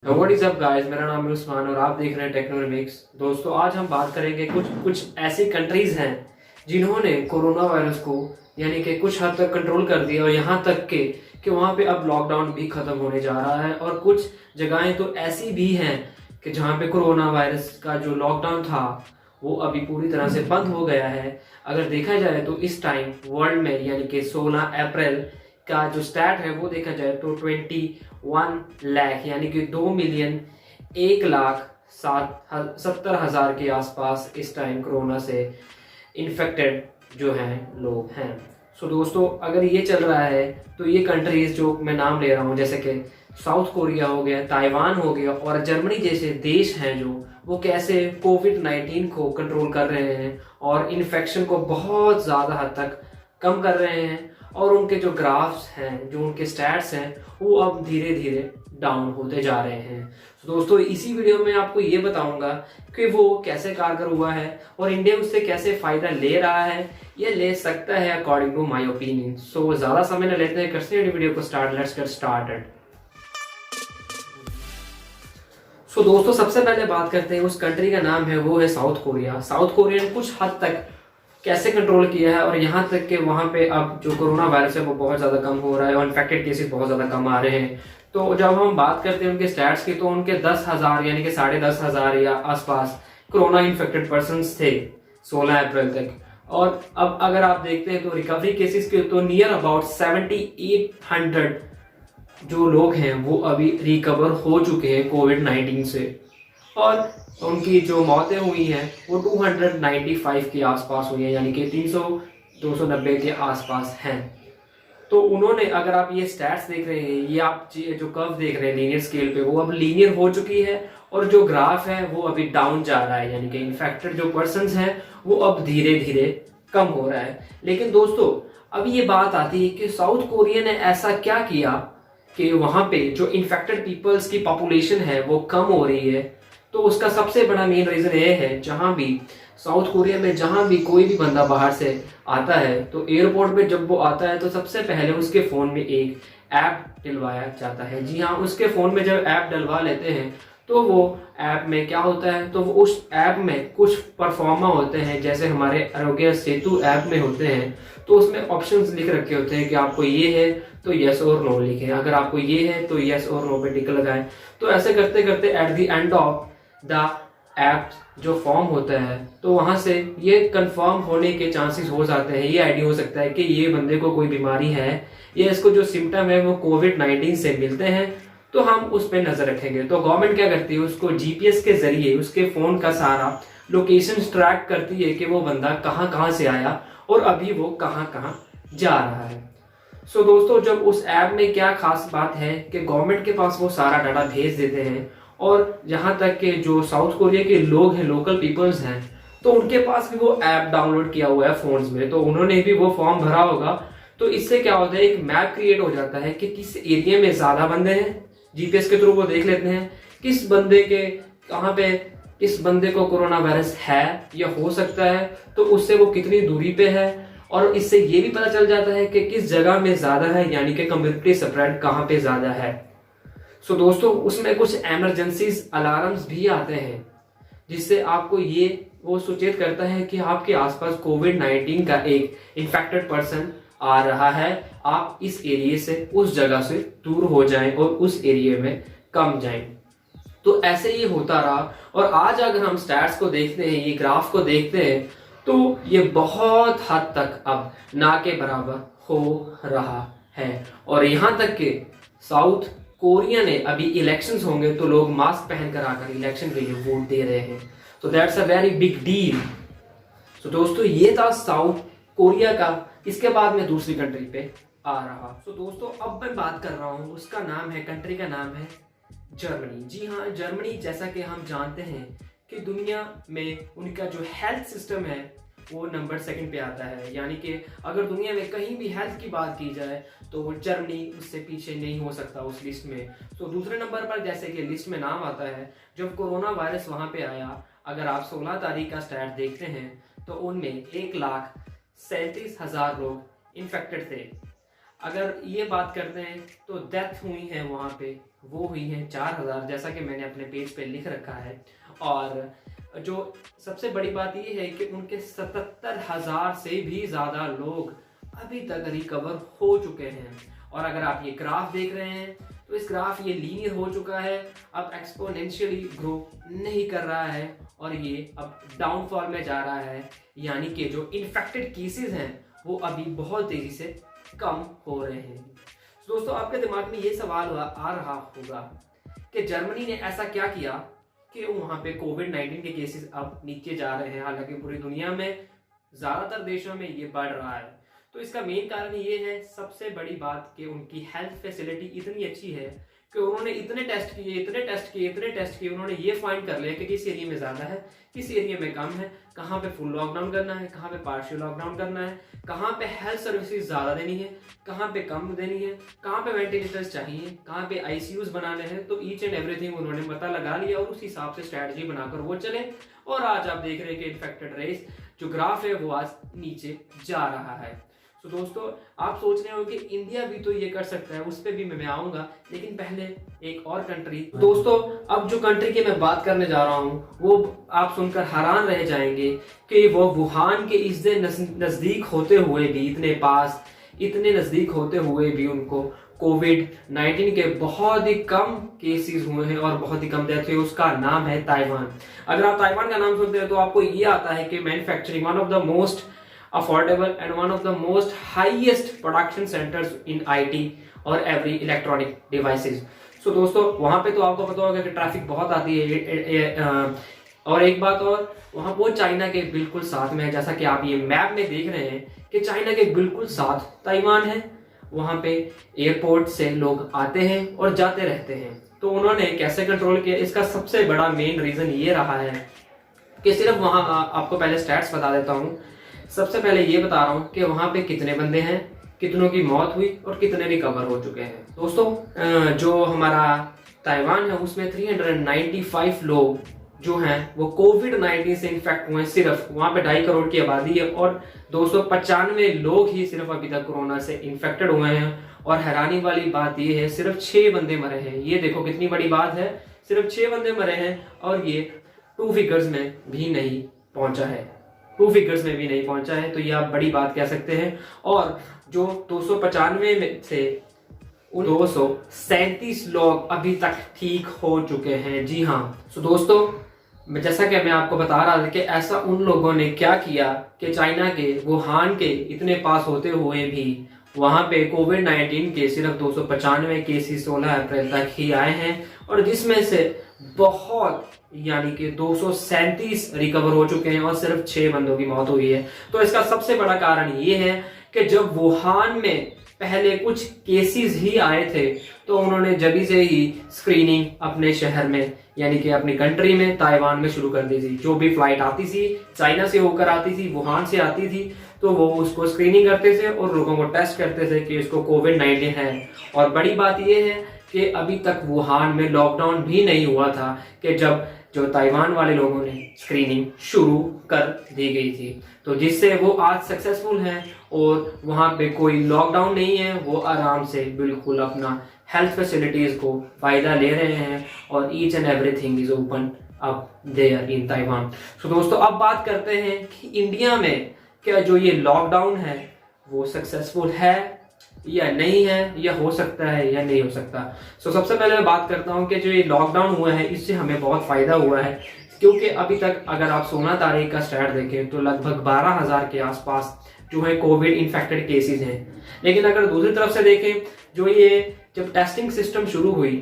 What is up guys, मेरा नाम है उस्मान और आप देख रहे हैं टेक्नोमिक्स। दोस्तों, आज हम बात करेंगे कुछ ऐसी कंट्रीज हैं जिन्होंने कोरोना वायरस को यानी कि कुछ हद तक कंट्रोल कर दिया और यहाँ तक कि वहाँ पे अब लॉकडाउन भी खत्म होने जा रहा है। और कुछ जगहें तो ऐसी भी हैं कि जहाँ पे कोरोना वायरस का जो लॉकडाउन था वो अभी पूरी तरह से बंद हो गया है। अगर देखा जाए तो इस टाइम वर्ल्ड में यानी कि 16 अप्रैल का जो स्टैट है वो देखा जाए तो 21 लाख यानी कि 2,01,70,000 के आसपास इस टाइम कोरोना से इन्फेक्टेड जो हैं लोग हैं। सो दोस्तों, अगर ये चल रहा है तो ये कंट्रीज जो मैं नाम ले रहा हूँ जैसे कि साउथ कोरिया हो गया, ताइवान हो गया और जर्मनी जैसे देश हैं जो वो कैसे कोविड-19 को कंट्रोल कर रहे हैं और इन्फेक्शन को बहुत ज़्यादा हद तक कम कर रहे हैं। और उनके जो ग्राफ्स हैं, जो उनके स्टैट्स हैं, वो अब धीरे धीरे डाउन होते जा रहे हैं। तो दोस्तों, इसी वीडियो में आपको ये बताऊंगा कि वो कैसे कारगर हुआ है और इंडिया उससे कैसे फायदा ले रहा है या ले सकता है according to my opinion. So ज्यादा समय न लेते हैं, करते हैं वीडियो को start. Let's get started. So दोस्तों, सबसे पहले बात करते हैं उस कंट्री का नाम है वो है साउथ कोरिया। साउथ कोरिया ने कुछ हद तक कैसे कंट्रोल किया है और यहाँ तक कि वहाँ पे अब जो कोरोना वायरस है वो बहुत ज़्यादा कम हो रहा है और इन्फेक्टेड केसेस बहुत ज़्यादा कम आ रहे हैं। तो जब हम बात करते हैं उनके स्टैट्स की तो उनके 10,000 यानी कि 10,500 या आसपास कोरोना इन्फेक्टेड पर्सन थे 16 अप्रैल तक। और अब अगर आप देखते हैं तो रिकवरी केसेस के तो नियर अबाउट 7,800 जो लोग हैं वो अभी रिकवर हो चुके हैं कोविड-19 से। और उनकी जो मौतें हुई हैं वो 295 के आसपास हुई हैं यानी कि 300-290 के आसपास हैं। तो उन्होंने, अगर आप ये स्टैट्स देख रहे हैं, ये आप जो कर्व देख रहे हैं लीनियर स्केल पे, वो अब लीनियर हो चुकी है और जो ग्राफ है वो अभी डाउन जा रहा है यानी कि इन्फेक्टेड जो पर्सन्स हैं वो अब धीरे धीरे कम हो रहा है। लेकिन दोस्तों, अब ये बात आती है कि साउथ कोरिया ने ऐसा क्या किया कि वहां पे जो इन्फेक्टेड पीपल्स की पॉपुलेशन है वो कम हो रही है। तो उसका सबसे बड़ा मेन रीजन ये है, जहां भी साउथ कोरिया में जहां भी कोई भी बंदा बाहर से आता है तो एयरपोर्ट पे जब वो आता है तो सबसे पहले उसके फोन में एक ऐप डलवाया जाता है। जी हाँ, उसके फोन में जब ऐप डलवा लेते हैं तो वो ऐप में क्या होता है, तो वो उस ऐप में कुछ परफॉर्मा होते हैं जैसे हमारे आरोग्य सेतु ऐप में होते हैं। तो उसमें ऑप्शंस लिख रखे होते हैं कि आपको ये है तो यस और नो लिखें, अगर आपको ये है तो यस और नो पे टिक लगाएं। तो ऐसे करते करते at the end of the app जो फॉर्म होता है तो वहां से ये कंफर्म होने के चांसेस हो जाते हैं, ये आइडिया हो सकता है कि ये बंदे को कोई बीमारी है या इसको जो सिम्टम है वो कोविड-19 से मिलते हैं, तो हम उस पर नजर रखेंगे। तो गवर्नमेंट क्या करती है, उसको जीपीएस के जरिए उसके फोन का सारा लोकेशन ट्रैक करती है कि वो बंदा कहाँ कहाँ से आया और अभी वो कहाँ कहाँ जा रहा है। सो दोस्तों, जब उस ऐप में क्या खास बात है कि गवर्नमेंट के पास वो सारा डाटा भेज देते हैं और यहाँ तक के जो साउथ कोरिया के लोग हैं, लोकल पीपल्स हैं, तो उनके पास भी वो ऐप डाउनलोड किया हुआ है फोन्स में, तो उन्होंने भी वो फॉर्म भरा होगा। तो इससे क्या होता है, एक मैप क्रिएट हो जाता है कि किस एरिया में ज्यादा बंदे हैं। जीपीएस के थ्रू वो देख लेते हैं किस बंदे के कहाँ पे किस बंदे को कोरोना वायरस है या हो सकता है, तो उससे वो कितनी दूरी पे है। और इससे ये भी पता चल जाता है कि किस जगह में ज्यादा है यानी कि कम्युनिटी स्प्रेड कहाँ पे ज्यादा है। सो दोस्तों, उसमें कुछ इमरजेंसीज अलार्म्स भी आते हैं जिससे आपको ये वो सूचित करता है कि आपके आसपास कोविड-19 का एक इन्फेक्टेड पर्सन आ रहा है, आप इस एरिया से उस जगह से दूर हो जाएं और उस एरिया में कम जाएं। तो ऐसे ही होता रहा और आज अगर हम स्टैट्स को देखते हैं, ये ग्राफ को देखते हैं, तो ये बहुत हद तक अब ना के बराबर हो रहा है। और यहाँ तक कि साउथ कोरिया ने अभी इलेक्शंस होंगे तो लोग मास्क पहनकर आकर इलेक्शन के लिए वोट दे रहे हैं। तो that's a very big deal. तो दोस्तों, ये था साउथ कोरिया का। इसके बाद मैं दूसरी कंट्री पे आ रहा। तो दोस्तों, अब मैं बात कर रहा हूँ, उसका नाम है, कंट्री का नाम है जर्मनी। जी हाँ, जर्मनी, जैसा कि हम जानते हैं कि दुनिया में उनका जो हेल्थ सिस्टम है वो नंबर 2 पे आता है। यानी कि अगर दुनिया में कहीं भी हेल्थ की बात की जाए तो वो जर्मनी उससे पीछे नहीं हो सकता उस लिस्ट में। तो दूसरे नंबर पर जैसे कि लिस्ट में नाम आता है, जब कोरोना वायरस वहां पे आया, अगर आप 16 तारीख का स्टैट देखते हैं तो उनमें 1,37,000 लोग इन्फेक्टेड थे। अगर ये बात करते हैं तो डेथ हुई है वहां पे वो हुई हैं 4,000, जैसा कि मैंने अपने पेज पे लिख रखा है। और जो सबसे बड़ी बात ये है कि उनके 77,000 से भी ज़्यादा लोग अभी तक रिकवर हो चुके हैं। और अगर आप ये ग्राफ देख रहे हैं तो इस ग्राफ ये लीनियर हो चुका है, अब एक्सपोनेंशियली ग्रो नहीं कर रहा है और ये अब डाउनफॉल में जा रहा है, यानी कि जो इन्फेक्टेड केसेस हैं वो अभी बहुत तेजी से कम हो रहे हैं। तो दोस्तों, आपके दिमाग में ये सवाल आ रहा होगा कि जर्मनी ने ऐसा क्या किया कि वहाँ पे कोविड-19 के केसेस अब नीचे जा रहे हैं, हालांकि पूरी दुनिया में ज़्यादातर देशों में ये बढ़ रहा है। तो इसका मेन कारण ये है, सबसे बड़ी बात, कि उनकी हेल्थ फैसिलिटी इतनी अच्छी है कि उन्होंने इतने टेस्ट किए, उन्होंने ये फाइंड कर लिया कि किस एरिया में ज़्यादा है, किस एरिया में कम है, कहाँ पे फुल लॉकडाउन करना है, कहाँ पे पार्शियल लॉकडाउन करना है, कहाँ पे हेल्थ सर्विसेज ज़्यादा देनी है, कहाँ पे कम देनी है, कहाँ पे वेंटिलेटर्स चाहिए, कहाँ पे आईसीयूज बनाने हैं। तो ईच एंड एवरीथिंग उन्होंने पता लगा लिया और उस हिसाब से स्ट्रैटेजी बनाकर वो चले। और आज आप देख रहे हैं कि इन्फेक्टेड रेस जो ग्राफ है वो आज नीचे जा रहा है। तो दोस्तों, आप सोच रहे हो कि इंडिया भी तो ये कर सकता है, उस पर भी मैं आऊंगा, लेकिन पहले एक और कंट्री। दोस्तों, अब जो कंट्री की मैं बात करने जा रहा हूँ वो आप सुनकर हैरान रह जाएंगे कि वो वुहान के इतने नजदीक होते हुए भी, इतने नजदीक होते हुए भी उनको कोविड-19 के बहुत ही कम केसेस हुए हैं और बहुत ही कम डेथ हुई। उसका नाम है ताइवान। अगर आप ताइवान का नाम सुनते हैं तो आपको ये आता है कि manufacturing one of the most affordable and one of the most highest production centers in IT और every electronic devices। So दोस्तों, वहाँ पे तो आपको पता होगा कि ट्रैफिक बहुत आती है। और एक बात और, वहाँ वो चाइना के बिल्कुल साथ में है, जैसा कि आप ये मैप में देख रहे हैं कि चाइना के बिल्कुल साथ ताइवान है। वहाँ पे एयरपोर्ट से लोग आते हैं और जाते रहते हैं। तो उन्होंने कैसे कंट्रोल किया, इसका सबसे बड़ा मेन रीजन ये रहा है कि सिर्फ वहाँ, आपको पहले स्टैट्स बता देता हूँ। सबसे पहले ये बता रहा हूँ कि वहाँ पे कितने बंदे हैं, कितनों की मौत हुई और कितने रिकवर हो चुके हैं। दोस्तों, जो हमारा ताइवान है उसमें 395 लोग जो हैं वो कोविड-19 से इन्फेक्ट हुए हैं। सिर्फ वहाँ पे 2.5 करोड़ की आबादी है और 295 लोग ही सिर्फ अभी तक कोरोना से इन्फेक्टेड हुए हैं। और हैरानी वाली बात ये है, सिर्फ 6 बंदे मरे हैं। ये देखो कितनी बड़ी बात है, सिर्फ 6 बंदे मरे हैं और ये 2 फिगर्स में भी नहीं पहुंचा है। तो ये आप बड़ी बात कह सकते हैं। और जो 295 में से 237 लोग अभी तक ठीक हो चुके हैं। जी हाँ। सो दोस्तों, जैसा कि मैं आपको बता रहा था कि ऐसा उन लोगों ने क्या किया कि चाइना के वुहान के इतने पास होते हुए भी वहां पे कोविड-19 के सिर्फ 295 केसेस 16 अप्रैल तक ही आए हैं और जिसमें से बहुत, यानी कि 237 रिकवर हो चुके हैं और सिर्फ 6 बंदों की मौत हुई है। तो इसका सबसे बड़ा कारण ये है कि जब वुहान में पहले कुछ केसेस ही आए थे तो उन्होंने जभी से ही स्क्रीनिंग अपने शहर में, यानी कि अपनी कंट्री में, ताइवान में शुरू कर दी थी। जो भी फ्लाइट आती थी चाइना से होकर आती थी, वुहान से आती थी, तो वो उसको स्क्रीनिंग करते थे और लोगों को टेस्ट करते थे कि इसको कोविड-19 है। और बड़ी बात यह है कि अभी तक वुहान में लॉकडाउन भी नहीं हुआ था कि जब जो ताइवान वाले लोगों ने स्क्रीनिंग शुरू कर दी गई थी, तो जिससे वो आज सक्सेसफुल हैं और वहाँ पे कोई लॉकडाउन नहीं है। वो आराम से बिल्कुल अपना हेल्थ फैसिलिटीज को फायदा ले रहे हैं और each and everything is open up there in Taiwan. तो दोस्तों, अब बात करते हैं कि इंडिया में क्या जो ये लॉकडाउन है वो सक्सेसफुल है या नहीं है, या हो सकता है या नहीं हो सकता। सबसे पहले मैं बात करता हूं कि जो ये लॉकडाउन हुआ है इससे हमें बहुत फायदा हुआ है, क्योंकि अभी तक अगर आप 16 तारीख का स्टैट देखें तो लगभग 12,000 के आसपास जो है कोविड इन्फेक्टेड केसेस हैं। लेकिन अगर दूसरी तरफ से देखें, जो ये जब टेस्टिंग सिस्टम शुरू हुई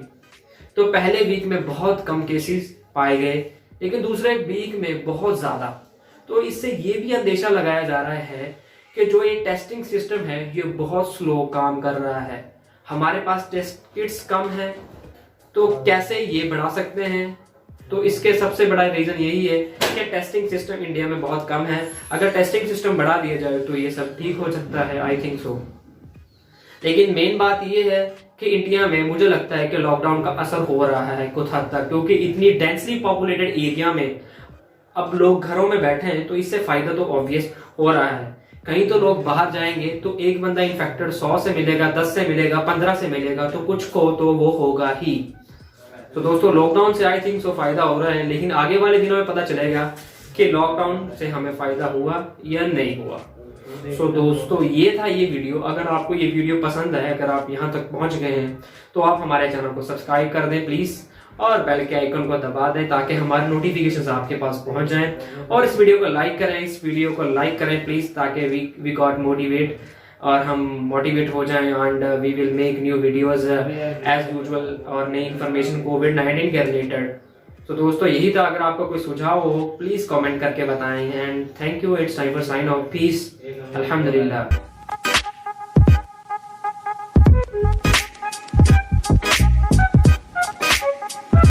तो पहले वीक में बहुत कम केसेस पाए गए, लेकिन दूसरे वीक में बहुत ज्यादा। तो इससे ये भी अंदेशा लगाया जा रहा है कि जो ये टेस्टिंग सिस्टम है ये बहुत स्लो काम कर रहा है। हमारे पास टेस्ट किट्स कम है, तो कैसे ये बढ़ा सकते हैं। तो इसके सबसे बड़ा रीजन यही है कि टेस्टिंग सिस्टम इंडिया में बहुत कम है। अगर टेस्टिंग सिस्टम बढ़ा दिया जाए तो ये सब ठीक हो सकता है, आई थिंक सो। लेकिन मेन बात ये है कि इंडिया में मुझे लगता है कि लॉकडाउन का असर हो रहा है कुछ हद तक, क्योंकि इतनी डेंसली पॉपुलेटेड एरिया में अब लोग घरों में बैठे हैं, तो इससे फायदा तो ऑब्वियस हो रहा है। कहीं तो लोग बाहर जाएंगे तो एक बंदा इन्फेक्टेड 100 से मिलेगा, 10 से मिलेगा, 15 से मिलेगा, तो कुछ को तो वो होगा ही। तो दोस्तों लॉकडाउन से आई थिंक सो फायदा हो रहा है, लेकिन आगे वाले दिनों में पता चलेगा कि लॉकडाउन से हमें फायदा हुआ या नहीं हुआ। सो दोस्तों ये था ये वीडियो। अगर आपको ये वीडियो पसंद है, अगर आप यहाँ तक पहुंच गए हैं तो आप हमारे चैनल को सब्सक्राइब कर दें प्लीज, और बेल के आइकन को दबा दें ताकि हमारे नोटिफिकेशंस आपके पास पहुंच जाएं। और इस वीडियो को लाइक करें, इस वीडियो को लाइक करें प्लीज, ताकि वी गॉट मोटिवेट, और हम मोटिवेट हो जाएं and we will make new videos as usual और नई इन्फॉर्मेशन कोविड-19 के रिलेटेड। तो दोस्तों यही था। अगर आपका कोई सुझाव हो प्लीज कमेंट करके बताएं। And thank you. It's time for sign off. Peace. अल्हम्दुलिल्लाह।